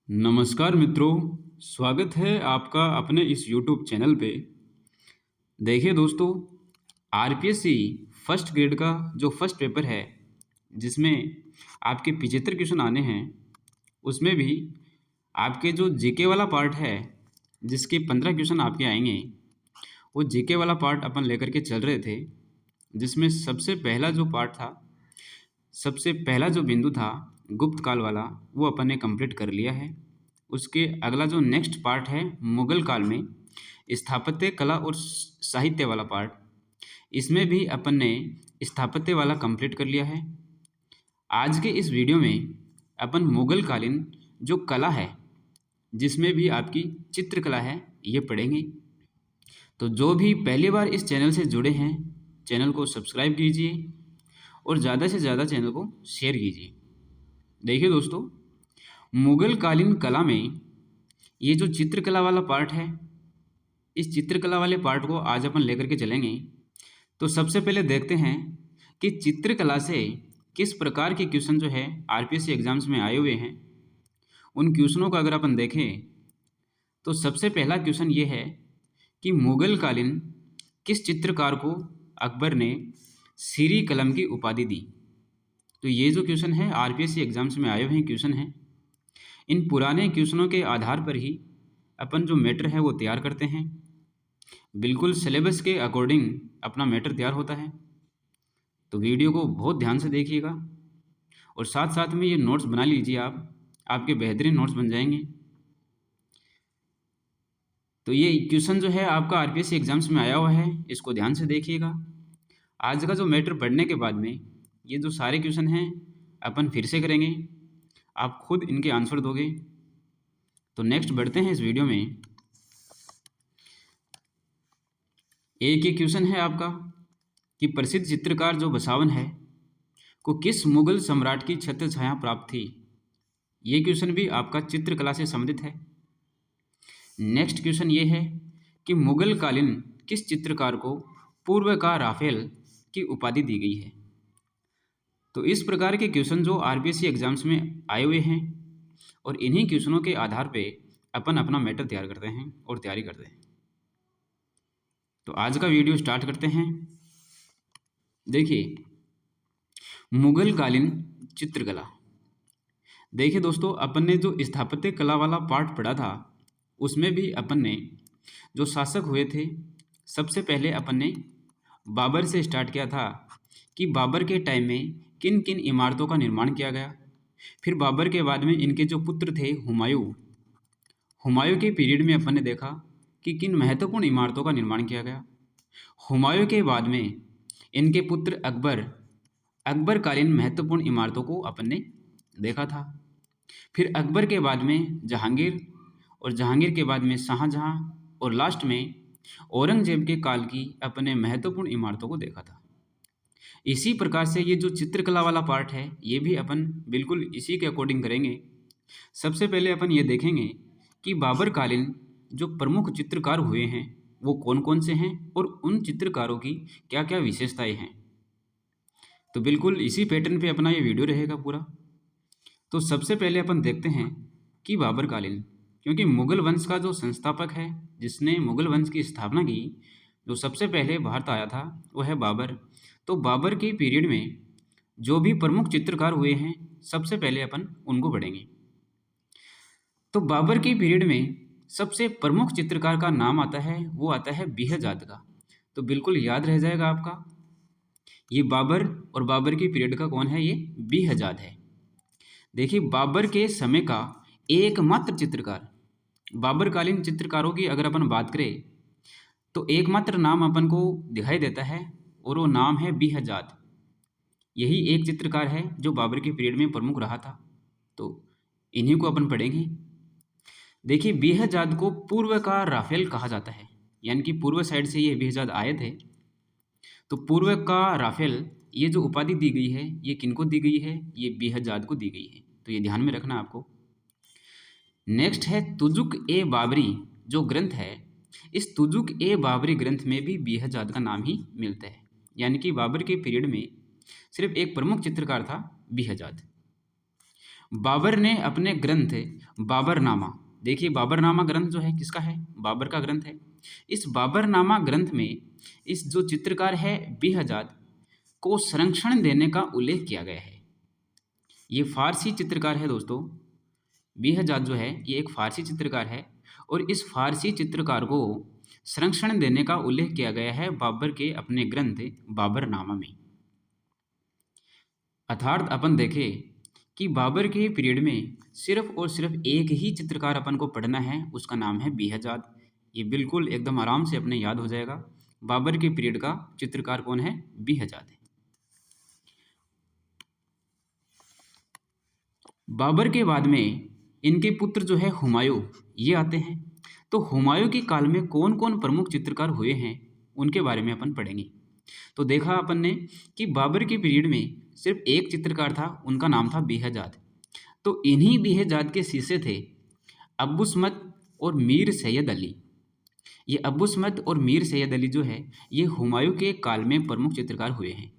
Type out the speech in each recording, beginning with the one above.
नमस्कार मित्रों, स्वागत है आपका अपने इस YouTube चैनल पे। देखिए दोस्तों, आरपीएससी फर्स्ट ग्रेड का जो फर्स्ट पेपर है, जिसमें आपके 75 क्वेश्चन आने हैं, उसमें भी आपके जो जीके वाला पार्ट है, जिसके 15 क्वेश्चन आपके आएंगे, वो जीके वाला पार्ट अपन लेकर के चल रहे थे। जिसमें सबसे पहला जो पार्ट था, सबसे पहला जो बिंदु था गुप्त काल वाला, वो अपन ने कंप्लीट कर लिया है। उसके अगला जो नेक्स्ट पार्ट है मुगल काल में स्थापत्य कला और साहित्य वाला पार्ट, इसमें भी अपन ने स्थापत्य वाला कंप्लीट कर लिया है। आज के इस वीडियो में अपन मुगल कालीन जो कला है, जिसमें भी आपकी चित्रकला है, ये पढ़ेंगे। तो जो भी पहली बार इस चैनल से जुड़े हैं, चैनल को सब्सक्राइब कीजिए और ज़्यादा से ज़्यादा चैनल को शेयर कीजिए। देखिए दोस्तों, मुगल कालीन कला में ये जो चित्रकला वाला पार्ट है, इस चित्रकला वाले पार्ट को आज अपन लेकर के चलेंगे। तो सबसे पहले देखते हैं कि चित्रकला से किस प्रकार के क्वेश्चन जो है आरपीएससी एग्जाम्स में आए हुए हैं। उन क्वेश्चनों का अगर अपन देखें तो सबसे पहला क्वेश्चन ये है कि मुगल कालीन किस चित्रकार को अकबर ने सीरी कलम की उपाधि दी। तो ये जो क्वेश्चन है आरपीएससी एग्जाम्स में आए हुए क्वेश्चन हैं। इन पुराने क्वेश्चनों के आधार पर ही अपन जो मैटर है वो तैयार करते हैं। बिल्कुल सिलेबस के अकॉर्डिंग अपना मैटर तैयार होता है। तो वीडियो को बहुत ध्यान से देखिएगा और साथ साथ में ये नोट्स बना लीजिए। आपके बेहतरीन नोट्स बन जाएंगे। तो ये क्वेश्चन जो है आपका आरपीएससी एग्जाम्स में आया हुआ है, इसको ध्यान से देखिएगा। आज का जो मैटर पढ़ने के बाद में ये जो सारे क्वेश्चन हैं अपन फिर से करेंगे, आप खुद इनके आंसर दोगे। तो नेक्स्ट बढ़ते हैं इस वीडियो में। एक ये क्वेश्चन है आपका कि प्रसिद्ध चित्रकार जो बसावन है को किस मुगल सम्राट की छत्र छाया प्राप्त थी। ये क्वेश्चन भी आपका चित्रकला से संबंधित है। नेक्स्ट क्वेश्चन ये है कि मुगल कालीन किस चित्रकार को पूर्व का राफेल की उपाधि दी गई है। तो इस प्रकार के क्वेश्चन जो आरपीएससी एग्जाम्स में आए हुए हैं और इन्हीं क्वेश्चनों के आधार पे अपन अपना मैटर तैयार करते हैं और तैयारी करते हैं। तो आज का वीडियो स्टार्ट करते हैं। देखिए, मुगल कालीन चित्रकला। देखिए दोस्तों, अपन ने जो स्थापत्य कला वाला पार्ट पढ़ा था, उसमें भी अपन ने जो शासक हुए थे, सबसे पहले अपन ने बाबर से स्टार्ट किया था कि बाबर के टाइम में किन किन इमारतों का निर्माण किया गया। फिर बाबर के बाद में इनके जो पुत्र थे हुमायूं के पीरियड में अपन ने देखा कि किन महत्वपूर्ण इमारतों का निर्माण किया गया। हुमायूं के बाद में इनके पुत्र अकबरकालीन महत्वपूर्ण इमारतों को अपन ने देखा था। फिर अकबर के बाद में जहांगीर और जहांगीर के बाद में शाहजहां और लास्ट में औरंगजेब के काल की अपने महत्वपूर्ण इमारतों को देखा था। इसी प्रकार से ये जो चित्रकला वाला पार्ट है, ये भी अपन बिल्कुल इसी के अकॉर्डिंग करेंगे। सबसे पहले अपन ये देखेंगे कि बाबर कालीन जो प्रमुख चित्रकार हुए हैं वो कौन कौन से हैं और उन चित्रकारों की क्या क्या विशेषताएं हैं। तो बिल्कुल इसी पैटर्न पे अपना ये वीडियो रहेगा पूरा। तो सबसे पहले अपन देखते हैं कि बाबर कालीन, क्योंकि मुगल वंश का जो संस्थापक है, जिसने मुगल वंश की स्थापना की, जो सबसे पहले भारत आया था, वो है बाबर। तो बाबर के पीरियड में जो भी प्रमुख चित्रकार हुए हैं, सबसे पहले अपन उनको पढ़ेंगे। तो बाबर के पीरियड में सबसे प्रमुख चित्रकार का नाम आता है, वो आता है बेहजाद का। तो बिल्कुल याद रह जाएगा आपका, ये बाबर और बाबर के पीरियड का कौन है, ये बेहजाद है। देखिए, बाबर के समय का एकमात्र चित्रकार, बाबरकालीन चित्रकारों की अगर अपन बात करें तो एकमात्र नाम अपन को दिखाई देता है और वो नाम है बेहजाद। यही एक चित्रकार है जो बाबर के पीरियड में प्रमुख रहा था। तो इन्हीं को अपन पढ़ेंगे। देखिए, बेहजाद को पूर्व का राफेल कहा जाता है, यानी कि पूर्व साइड से ये बेहजाद आए थे। तो पूर्व का राफेल, ये जो उपाधि दी गई है, ये किनको दी गई है, ये बेहजाद को दी गई है। तो ये ध्यान में रखना आपको। नेक्स्ट है तुजुक ए बाबरी जो ग्रंथ है, इस तुजुक ए बाबरी ग्रंथ में भी बेहजाद का नाम ही मिलता है। यानी कि बाबर के पीरियड में सिर्फ एक प्रमुख चित्रकार था, बेहजाद। बाबर ने अपने ग्रंथ बाबरनामा, देखिए बाबरनामा ग्रंथ जो है किसका है, बाबर का ग्रंथ है। इस बाबरनामा ग्रंथ में इस जो चित्रकार है बेहजाद को संरक्षण देने का उल्लेख किया गया है। ये फारसी चित्रकार है दोस्तों, बेहजाद जो है ये एक फारसी चित्रकार है और इस फारसी चित्रकार को संरक्षण देने का उल्लेख किया गया है बाबर के अपने ग्रंथ बाबरनामा में। अर्थात अपन देखें कि बाबर के पीरियड में सिर्फ और सिर्फ एक ही चित्रकार अपन को पढ़ना है, उसका नाम है बेहजाद। ये बिल्कुल एकदम आराम से अपने याद हो जाएगा। बाबर के पीरियड का चित्रकार कौन है, बेहजाद है। बाबर के बाद में इनके पुत्र जो है हुमायूं, ये आते हैं। तो हुमायूं के काल में कौन कौन प्रमुख चित्रकार हुए हैं उनके बारे में अपन पढ़ेंगे। तो देखा अपन ने कि बाबर के पीरियड में सिर्फ एक चित्रकार था, उनका नाम था बेहजाद। तो इन्हीं बेहजाद के शिष्य थे अब्बुसमत और मीर सैयद अली। ये अब्बुसमत और मीर सैयद अली जो है ये हुमायूं के काल में प्रमुख चित्रकार हुए हैं।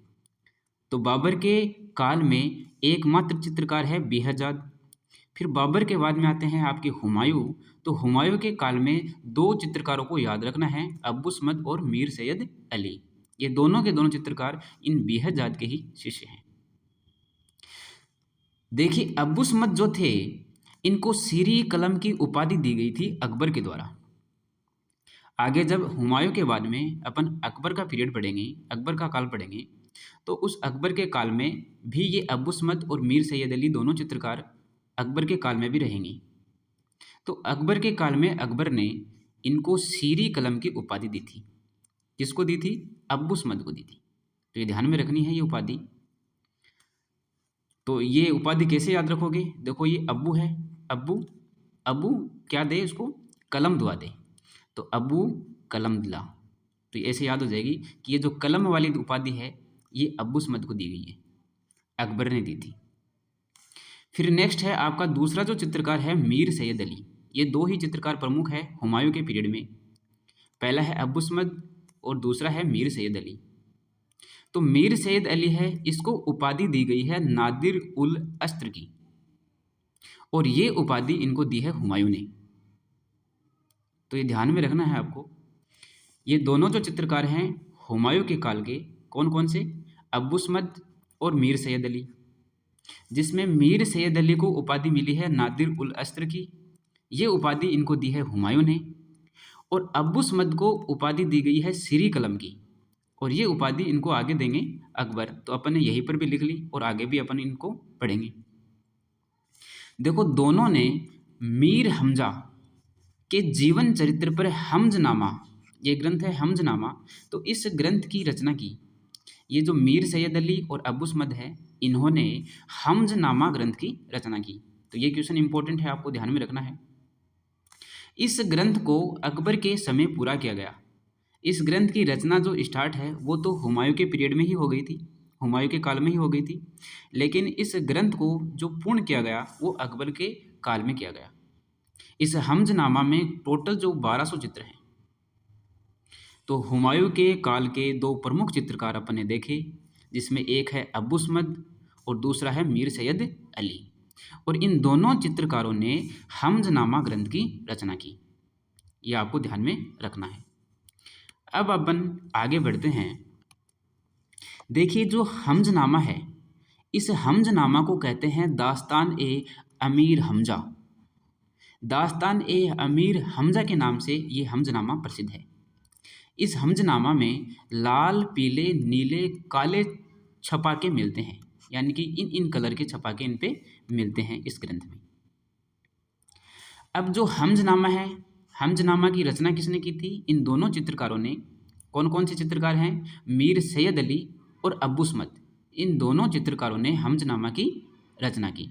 तो बाबर के काल में एकमात्र चित्रकार है बेहजाद। फिर बाबर के बाद में आते हैं आपके हुमायूं। तो हुमायूं के काल में दो चित्रकारों को याद रखना है, अब्बुसमत और मीर सैयद अली। ये दोनों के दोनों चित्रकार इन बेहजाद के ही शिष्य हैं। देखिए अब्बुसमत जो थे इनको सीरी कलम की उपाधि दी गई थी अकबर के द्वारा। आगे जब हुमायूं के बाद में अपन अकबर का पीरियड पढ़ेंगे, अकबर का काल पढ़ेंगे, तो उस अकबर के काल में भी ये अब्बुसमत और मीर सैयद अली दोनों चित्रकार अकबर के काल में भी रहेंगी। तो अकबर के काल में अकबर ने इनको सीरी कलम की उपाधि दी थी। किसको दी थी, अब्बुसमत को दी थी। तो ये ध्यान में रखनी है ये उपाधि। तो ये उपाधि कैसे याद रखोगे, देखो ये अब्बू है, अब्बू अब्बू क्या दे उसको, कलम दुआ दे, तो अब्बू कलम दिला। तो ये ऐसे याद हो जाएगी कि ये जो कलम वाली उपाधि है ये अब्बुसमत को दी गई है, अकबर ने दी थी। फिर नेक्स्ट है आपका दूसरा जो चित्रकार है मीर सैयद अली। ये दो ही चित्रकार प्रमुख है हुमायूं के पीरियड में, पहला है अब्बुसमत और दूसरा है मीर सैयद अली। तो मीर सैयद अली है, इसको उपाधि दी गई है नादिर उल अस्त्र की, और ये उपाधि इनको दी है हुमायूं ने। तो ये ध्यान में रखना है आपको। ये दोनों जो चित्रकार हैं हुमायूं के काल के, कौन कौन से, अब्बुसमत और मीर सैयद अली, जिसमें मीर सैयद अली को उपाधि मिली है नादिर उल अस्त्र की, ये उपाधि इनको दी है हुमायूं ने। और अब्बुसमत को उपाधि दी गई है सीरी कलम की, और ये उपाधि इनको आगे देंगे अकबर। तो अपन ने यहीं पर भी लिख ली और आगे भी अपन इनको पढ़ेंगे। देखो दोनों ने मीर हमजा के जीवन चरित्र पर हमजनामा, ये ग्रंथ है हमजनामा, तो इस ग्रंथ की रचना की। ये जो मीर सैयद अली और अब्बुसमत है इन्होंने हमजनामा ग्रंथ की रचना की। तो ये क्वेश्चन इंपॉर्टेंट है, आपको ध्यान में रखना है। इस ग्रंथ को अकबर के समय पूरा किया गया। इस ग्रंथ की रचना जो स्टार्ट है वो तो हुमायूं के पीरियड में ही हो गई थी, हुमायूं के काल में ही हो गई थी, लेकिन इस ग्रंथ को जो पूर्ण किया गया वो अकबर के काल में किया गया। इस हमजनामा में टोटल जो 1200 चित्र हैं। तो हुमायूं के काल के दो प्रमुख चित्रकार अपन ने देखे, जिसमें एक है अब्बुसमत और दूसरा है मीर सैयद अली, और इन दोनों चित्रकारों ने हमजनामा ग्रंथ की रचना की। ये आपको ध्यान में रखना है। अब अपन आगे बढ़ते हैं। देखिए जो हमजनामा है, इस हमजनामा को कहते हैं दास्तान ए अमीर हमजा। दास्तान ए अमीर हमजा के नाम से ये हमजनामा प्रसिद्ध है। इस हमजनामा में लाल, पीले, नीले, काले छपाके मिलते हैं, यानी कि इन कलर के छपाके इन पे मिलते हैं इस ग्रंथ में। अब जो हमजनामा है, हमजनामा की रचना किसने की थी, इन दोनों चित्रकारों ने। कौन कौन से चित्रकार हैं, मीर सैयद अली और अब्बुसमत, इन दोनों चित्रकारों ने हमजनामा की रचना की।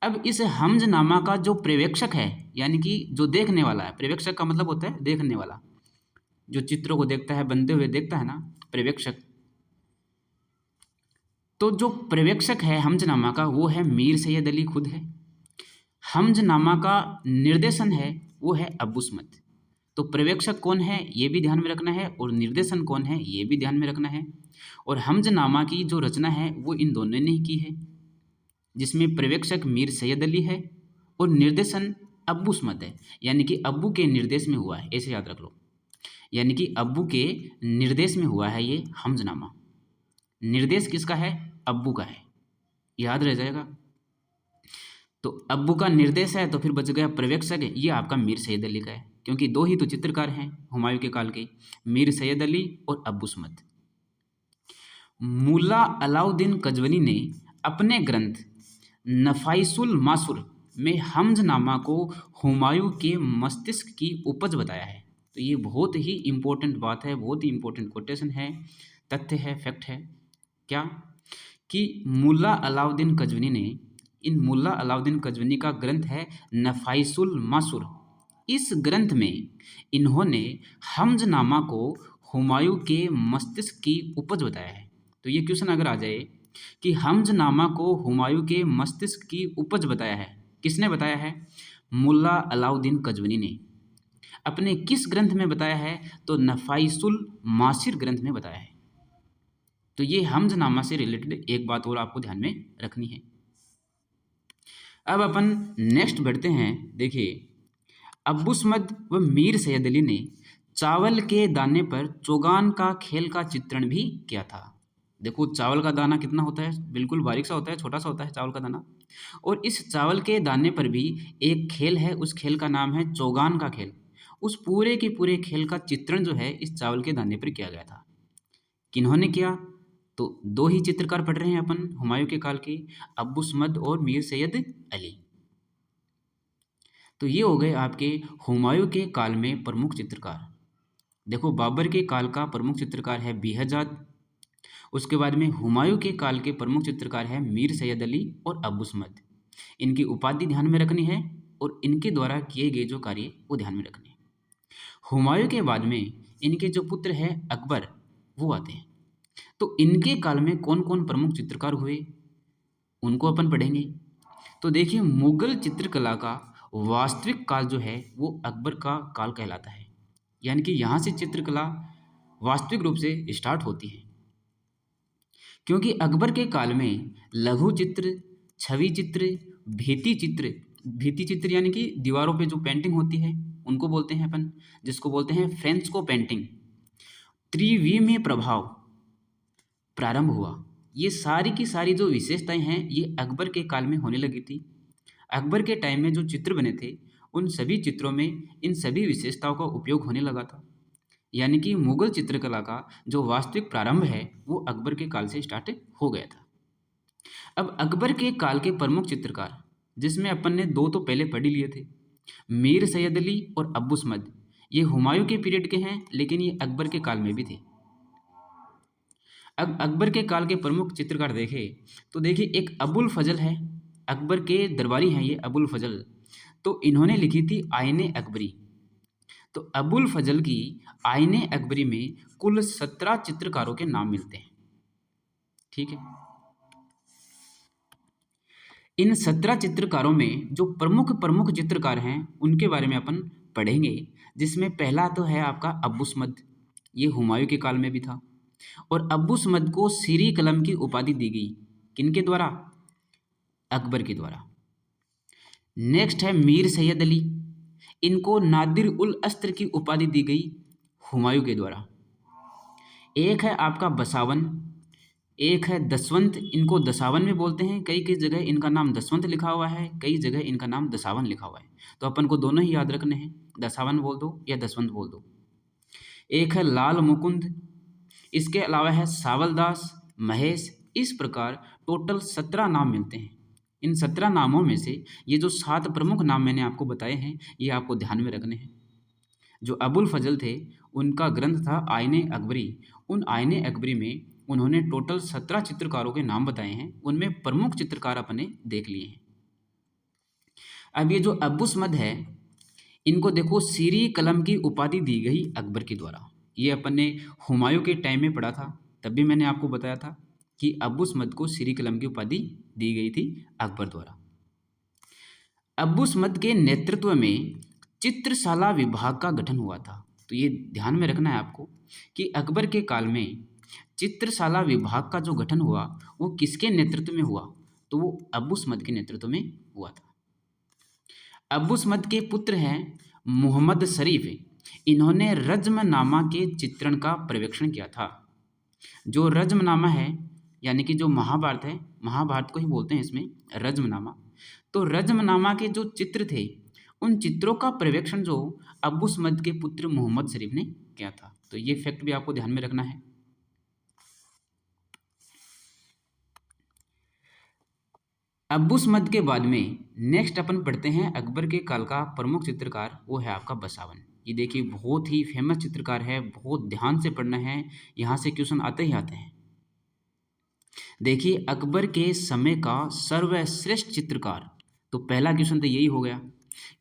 अब इस हमजनामा का जो पर्यवेक्षक है, यानी कि जो देखने वाला है, पर्यवेक्षक का मतलब होता है देखने वाला, जो चित्रों को देखता है, बनते हुए देखता है ना, पर्यवेक्षक। तो जो पर्यवेक्षक है हमजनामा का वो है मीर सैयद अली खुद है। हमजनामा का निर्देशन है वो है अब्बुसमत। तो पर्यवेक्षक कौन है ये भी ध्यान में रखना है, और निर्देशन कौन है ये भी ध्यान में रखना है। और हमजनामा की जो रचना है वो इन दोनों ने ही की है। जिसमें पर्यवेक्षक मीर सैयद अली है और निर्देशन अब्बू समद है, यानी कि अब्बू के निर्देश में हुआ है, ऐसे याद रख लो। यानी कि अब्बू के निर्देश में हुआ है ये हमजनामा। निर्देश किसका है? अब्बू का है, याद रह जाएगा। तो अब्बू का निर्देश है तो फिर बच गया पर्यवेक्षक है, ये आपका मीर सैयद अली का है, क्योंकि दो ही तो चित्रकार हैं हुमायूं के काल के, मीर सैयद अली और अब्बू समद। मुल्ला अलाउद्दीन कजवनी ने अपने ग्रंथ नफाइसुल मासुर में हमजनामा को हुमायूं के मस्तिष्क की उपज बताया है। तो ये बहुत ही इम्पोर्टेंट बात है, बहुत ही इम्पोर्टेंट कोटेशन है, तथ्य है, फैक्ट है। क्या कि मुल्ला अलाउद्दीन कजवनी का ग्रंथ है नफाइसुल मासुर। इस ग्रंथ में इन्होंने हमजनामा को हुमायूं के मस्तिष्क की उपज बताया है। तो ये क्वेश्चन अगर आ जाए कि हमजनामा को हुमायूं के मस्तिष्क की उपज बताया है, किसने बताया है? मुल्ला अलाउद्दीन कजवनी ने। अपने किस ग्रंथ में बताया है? तो नफाइसुल मासिर ग्रंथ में बताया है। तो ये हमजनामा से रिलेटेड एक बात और आपको ध्यान में रखनी है। अब अपन नेक्स्ट बढ़ते हैं। देखिए, अब्बू समद व मीर सैयद अली ने चावल के दाने पर चौगान का खेल का चित्रण भी किया था। देखो, चावल का दाना कितना होता है? बिल्कुल बारीक सा होता है, छोटा सा होता है चावल का दाना। और इस चावल के दाने पर भी एक खेल है, उस खेल का नाम है चौगान का खेल। उस पूरे के पूरे खेल का चित्रण जो है इस चावल के दाने पर किया गया था। किन्होंने किया? तो दो ही चित्रकार पढ़ रहे हैं अपन हुमायूं के काल के, अब्बू समद और मीर सैयद अली। तो ये हो गए आपके हुमायूं के काल में प्रमुख चित्रकार। देखो, बाबर के काल का प्रमुख चित्रकार है बेहजाद, उसके बाद में हुमायूं के काल के प्रमुख चित्रकार है मीर सैयद अली और अब्बू समद। इनकी उपाधि ध्यान में रखनी है और इनके द्वारा किए गए जो कार्य वो ध्यान में रखने हैं। हुमायूं के बाद में इनके जो पुत्र हैं अकबर, वो आते हैं। तो इनके काल में कौन कौन प्रमुख चित्रकार हुए उनको अपन पढ़ेंगे। तो देखिए, मुगल चित्रकला का वास्तविक काल जो है वो अकबर का काल कहलाता है, यानी कि यहाँ से चित्रकला वास्तविक रूप से स्टार्ट होती है। क्योंकि अकबर के काल में लघु चित्र, छवि चित्र, भित्ति चित्र यानी कि दीवारों पे जो पेंटिंग होती है उनको बोलते हैं अपन, जिसको बोलते हैं फ्रेस्को पेंटिंग, त्रिविमीय प्रभाव प्रारंभ हुआ। ये सारी की सारी जो विशेषताएं हैं ये अकबर के काल में होने लगी थी। अकबर के टाइम में जो चित्र बने थे उन सभी चित्रों में इन सभी विशेषताओं का उपयोग होने लगा था। यानी कि मुगल चित्रकला का जो वास्तविक प्रारंभ है वो अकबर के काल से स्टार्ट हो गया था। अब अकबर के काल के प्रमुख चित्रकार, जिसमें अपन ने दो तो पहले पढ़ ही लिए थे, मीर सैयद अली और अब्बू समद, ये हुमायूं के पीरियड के हैं लेकिन ये अकबर के काल में भी थे। अब अकबर के काल के प्रमुख चित्रकार देखे तो देखिए, एक अबुल फजल है, अकबर के दरबारी हैं ये अबुल फजल। तो इन्होंने लिखी थी आईने अकबरी। तो अबुल फजल की आईने अकबरी में कुल 17 चित्रकारों के नाम मिलते हैं। ठीक है, इन 17 चित्रकारों में जो प्रमुख चित्रकार हैं उनके बारे में अपन पढ़ेंगे, जिसमें पहला तो है आपका अब्बू समद, ये हुमायूं के काल में भी था। और अब्बू समद को सीरी कलम की उपाधि दी गई, किनके द्वारा? अकबर के द्वारा। नेक्स्ट है मीर सैयद अली, इनको नादिर उल अस्त्र की उपाधि दी गई हुमायूं के द्वारा। एक है आपका बसावन, एक है दसवंत, इनको दसावन में बोलते हैं, कई कई जगह इनका नाम दसवंत लिखा हुआ है, कई जगह इनका नाम दसावन लिखा हुआ है। तो अपन को दोनों ही याद रखने हैं, दसावन बोल दो या दसवंत बोल दो। एक है लाल मुकुंद, इसके अलावा है सावलदास, महेश। इस प्रकार टोटल 17 नाम मिलते हैं। इन 17 नामों में से ये जो 7 प्रमुख नाम मैंने आपको बताए हैं ये आपको ध्यान में रखने हैं। जो अबुल फजल थे उनका ग्रंथ था आईने अकबरी, उन आईने अकबरी में उन्होंने टोटल 17 चित्रकारों के नाम बताए हैं, उनमें प्रमुख चित्रकार अपने देख लिए हैं। अब ये जो अब्बू समद है इनको देखो सीरी कलम की उपाधि दी गई अकबर के द्वारा। ये अपन ने हुमायूं के टाइम में पढ़ा था, तब भी मैंने आपको बताया था कि अब्बू समद को सीरी कलम की उपाधि दी गई थी अकबर द्वारा। अब्बू समद के नेतृत्व में चित्रशाला विभाग का गठन हुआ था। तो ये ध्यान में रखना है आपको कि अकबर के काल में चित्रशाला विभाग का जो गठन हुआ वो किसके नेतृत्व में हुआ? तो तो वो अब्बुसमद के नेतृत्व में हुआ था। अब्बुसमद के पुत्र हैं मोहम्मद शरीफ, इन्होंने रज्मनामा के चित्रण का पर्यवेक्षण किया था। जो रज्मनामा है यानी कि जो महाभारत है, महाभारत को ही बोलते हैं इसमें रज्मनामा। तो रज्मनामा के जो चित्र थे उन चित्रों का पर्यवेक्षण जो अब्बुसमद के पुत्र मोहम्मद शरीफ ने किया था। तो ये फैक्ट भी आपको ध्यान में रखना है। अब्बुसमद के बाद में नेक्स्ट अपन पढ़ते हैं अकबर के काल का प्रमुख चित्रकार, वो है आपका बसावन। ये देखिए बहुत ही फेमस चित्रकार है, बहुत ध्यान से पढ़ना है, यहाँ से क्वेश्चन आते ही आते हैं। देखिए अकबर के समय का सर्वश्रेष्ठ चित्रकार, तो पहला क्वेश्चन तो यही हो गया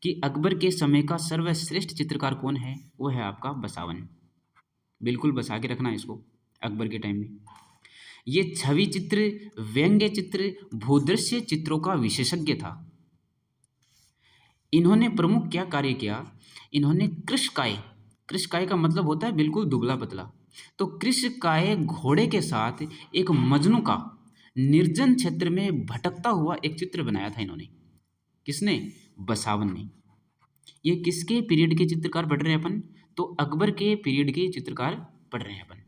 कि अकबर के समय का सर्वश्रेष्ठ चित्रकार कौन है, वो है आपका बसावन। बिल्कुल बसा के रखना इसको। अकबर के टाइम में ये छवि चित्र, व्यंग्य चित्र, भूदृश्य चित्रों का विशेषज्ञ था। इन्होंने प्रमुख क्या कार्य किया, इन्होंने कृशकाय, कृशकाय का मतलब होता है बिल्कुल दुबला पतला, तो कृशकाय घोड़े के साथ एक मजनू का निर्जन क्षेत्र में भटकता हुआ एक चित्र बनाया था इन्होंने। किसने? बसावन ने। ये किसके पीरियड के चित्रकार पढ़ रहे हैं अपन? तो अकबर के पीरियड के चित्रकार पढ़ रहे हैं अपन,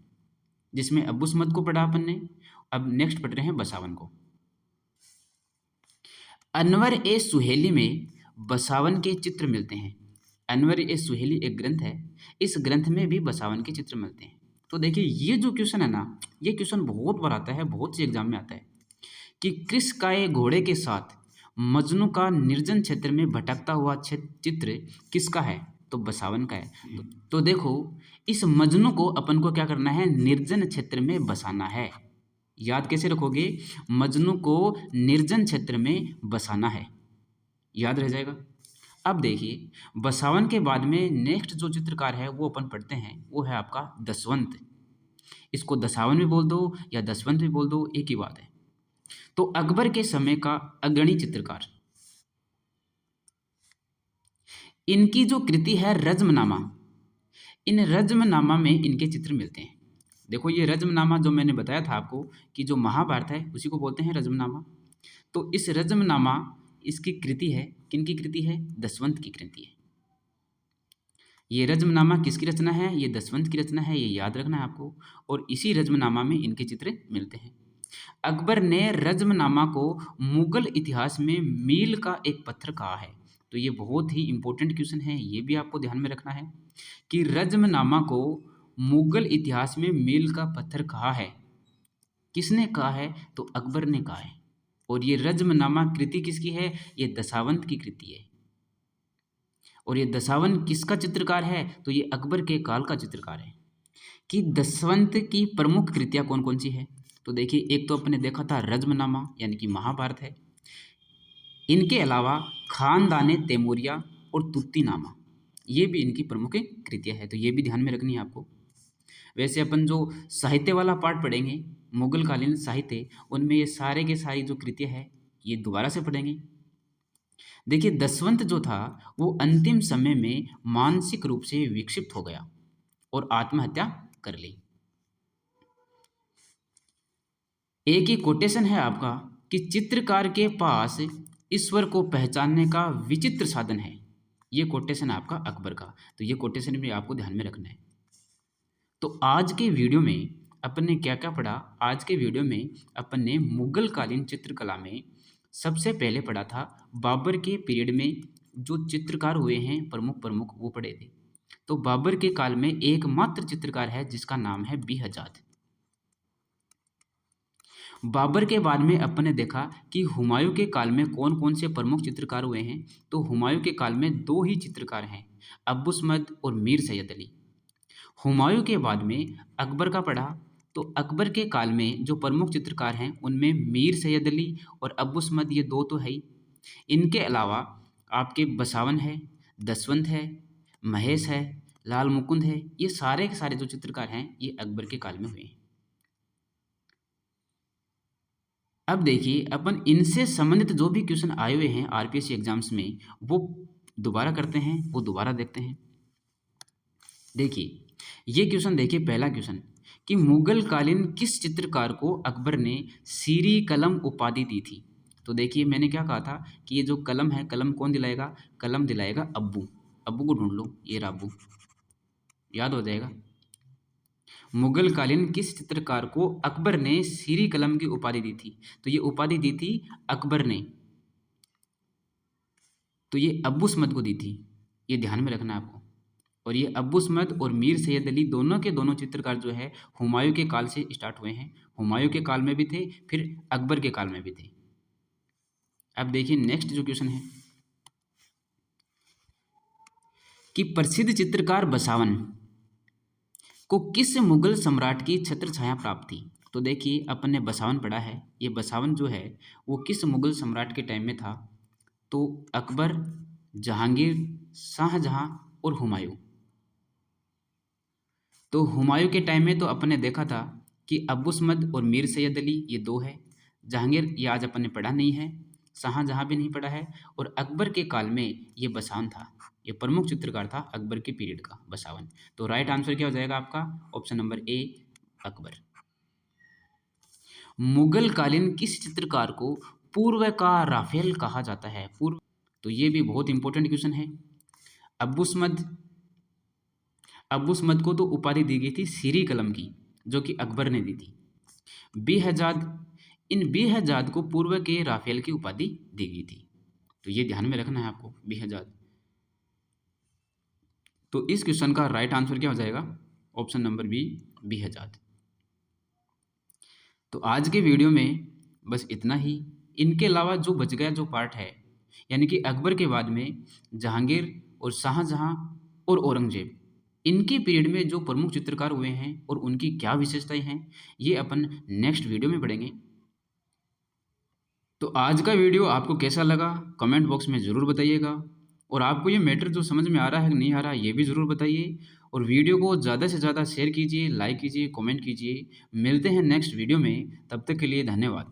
जिसमें अब्बुसमद को पढ़ा अपन ने। अब नेक्स्ट पढ़ रहे हैं बसावन को। अनवर ए सुहेली में बसावन के चित्र मिलते हैं। अनवर ए सुहेली एक ग्रंथ है, इस ग्रंथ में भी बसावन के चित्र मिलते हैं। तो देखिए ये जो क्वेश्चन है ना, ये क्वेश्चन बहुत बार आता है, बहुत से एग्जाम में आता है कि कृशकाय घोड़े के साथ मजनू का निर्जन क्षेत्र में भटकता हुआ चित्र किसका है? तो बसावन का है। तो देखो इस मजनू को अपन को क्या करना है? निर्जन क्षेत्र में बसाना है। याद कैसे रखोगे? मजनू को निर्जन क्षेत्र में बसाना है, याद रह जाएगा। अब देखिए बसावन के बाद में नेक्स्ट जो चित्रकार है वो अपन पढ़ते हैं, वो है आपका दसवंत। इसको दसावन भी बोल दो या दसवंत भी बोल दो, एक ही बात है। तो अकबर के समय का अग्रणी चित्रकार, इनकी जो कृति है रज्मनामा, इन रज्मनामा में इनके चित्र मिलते हैं। देखो ये रज्मनामा जो मैंने बताया था आपको कि जो महाभारत है उसी को बोलते हैं रज्मनामा। तो इस रज्मनामा इसकी कृति है, किनकी कृति है? दसवंत की कृति है। ये रज्मनामा किसकी रचना है? ये दसवंत की रचना है, ये याद रखना है आपको। और इसी रज्मनामा में इनके चित्र मिलते हैं। अकबर ने रज्मनामा को मुगल इतिहास में मील का एक पत्थर कहा है। तो ये बहुत ही इंपॉर्टेंट क्वेश्चन है, ये भी आपको ध्यान में रखना है कि रज्मनामा को मुगल इतिहास में मील का पत्थर कहा है। किसने कहा है? तो अकबर ने कहा है। और ये रज्मनामा कृति किसकी है? ये दसावंत की कृति है। और ये दसावन किसका चित्रकार है? तो ये अकबर के काल का चित्रकार है। कि दसवंत की प्रमुख कृतियाँ कौन कौन सी है? तो देखिए एक तो अपने देखा था रज्मनामा यानी कि महाभारत है, इनके अलावा खानदाने तैमूरिया और तुत्तीनामा, ये भी इनकी प्रमुख कृतियाँ है। तो ये भी ध्यान में रखनी है आपको। वैसे अपन जो साहित्य वाला पार्ट पढ़ेंगे, मुगल कालीन साहित्य, उनमें ये सारे के सारी जो कृतियाँ है ये दोबारा से पढ़ेंगे। देखिए दसवंत जो था वो अंतिम समय में मानसिक रूप से विक्षिप्त हो गया और आत्महत्या कर ली। एक ही कोटेशन है आपका कि चित्रकार के पास ईश्वर को पहचानने का विचित्र साधन है। ये कोटेशन है आपका अकबर का। तो ये कोटेशन भी आपको ध्यान में रखना है। तो आज के वीडियो में अपन ने क्या क्या पढ़ा? आज के वीडियो में अपन ने मुगल कालीन चित्रकला में सबसे पहले पढ़ा था बाबर के पीरियड में जो चित्रकार हुए हैं प्रमुख वो पढ़े थे। तो बाबर के काल में एकमात्र चित्रकार है जिसका नाम है बेहजाद। बाबर के बाद में अपन ने देखा कि हुमायूं के काल में कौन कौन से प्रमुख चित्रकार हुए हैं। तो हुमायूं के काल में दो ही चित्रकार हैं, अब्बुसमद और मीर सैयद अली। हुमायूं के बाद में अकबर का पढ़ा, तो अकबर के काल में जो प्रमुख चित्रकार हैं उनमें मीर सैयद अली और अब्बुसमद, ये दो तो है ही। इनके अलावा आपके बसावन है, दसवंत है, महेश है, लाल मुकुंद है, ये सारे के सारे जो चित्रकार हैं ये अकबर के काल में हुए हैं। अब देखिए अपन इनसे संबंधित जो भी क्वेश्चन आए हुए हैं आरपीएससी एग्जाम्स में वो दोबारा करते हैं, वो दोबारा देखते हैं। देखिए ये क्वेश्चन देखिए, पहला क्वेश्चन कि मुगल कालीन किस चित्रकार को अकबर ने सीरी कलम उपाधि दी थी? तो देखिए मैंने क्या कहा था कि ये जो कलम है, कलम कौन दिलाएगा? कलम दिलाएगा अब्बू। अब्बू को ढूंढ लो, ये रहा अब्बू, याद हो जाएगा। मुगल कालीन किस चित्रकार को अकबर ने सीरी कलम की उपाधि दी थी? तो ये उपाधि दी थी अकबर ने, तो ये अब्बू समद को दी थी, ये ध्यान में रखना है आपको। और ये अब्बू समद और मीर सैयद अली दोनों के दोनों चित्रकार जो है हुमायूं के काल से स्टार्ट हुए हैं। हुमायूं के काल में भी थे, फिर अकबर के काल में भी थे। अब देखिए नेक्स्ट जो क्वेश्चन है कि प्रसिद्ध चित्रकार बसावन को किस मुगल सम्राट की छत्र छाया प्राप्त थी? तो देखिए अपन ने बसावन पढ़ा है, ये बसावन जो है वो किस मुगल सम्राट के टाइम में था? तो अकबर, जहांगीर, शाहजहां और हुमायूं। तो हुमायूं के टाइम में तो अपन ने देखा था कि अब्बू समद और मीर सैयद अली ये दो है। जहांगीर ये आज अपन ने पढ़ा नहीं है, शाहजहां भी नहीं पढ़ा है, और अकबर के काल में ये बसावन था, ये प्रमुख चित्रकार था अकबर के पीरियड का, बसावन। तो राइट आंसर क्या हो जाएगा आपका? Option number A, Akbar. Mughal कालीन किस चित्रकार को पूर्व का राफेल कहा जाता है? पूर्व, तो ये भी बहुत इंपॉर्टेंट क्वेश्चन है। अब्बू समद को तो उपाधि दी गई थी सीरी कलम की, जो कि अकबर ने दी थी। बेहजाद, इन बेहजाद को पूर्व के राफेल की उपाधि दी गई थी, तो ये ध्यान में रखना है आपको, बेहजाद। तो इस क्वेश्चन का राइट आंसर क्या हो जाएगा? Option number B, Behzad. तो आज के वीडियो में बस इतना ही। इनके अलावा जो बच गया जो पार्ट है, यानी कि अकबर के बाद में जहांगीर और शाहजहां और औरंगजेब, इनके पीरियड में जो प्रमुख चित्रकार हुए हैं और उनकी क्या विशेषताएं हैं, ये अपन नेक्स्ट वीडियो में पढ़ेंगे। तो आज का वीडियो आपको कैसा लगा कमेंट बॉक्स में ज़रूर बताइएगा, और आपको ये मैटर जो समझ में आ रहा है कि नहीं आ रहा ये भी ज़रूर बताइए, और वीडियो को ज़्यादा से ज़्यादा शेयर कीजिए, लाइक कीजिए, कमेंट कीजिए। मिलते हैं नेक्स्ट वीडियो में, तब तक के लिए धन्यवाद।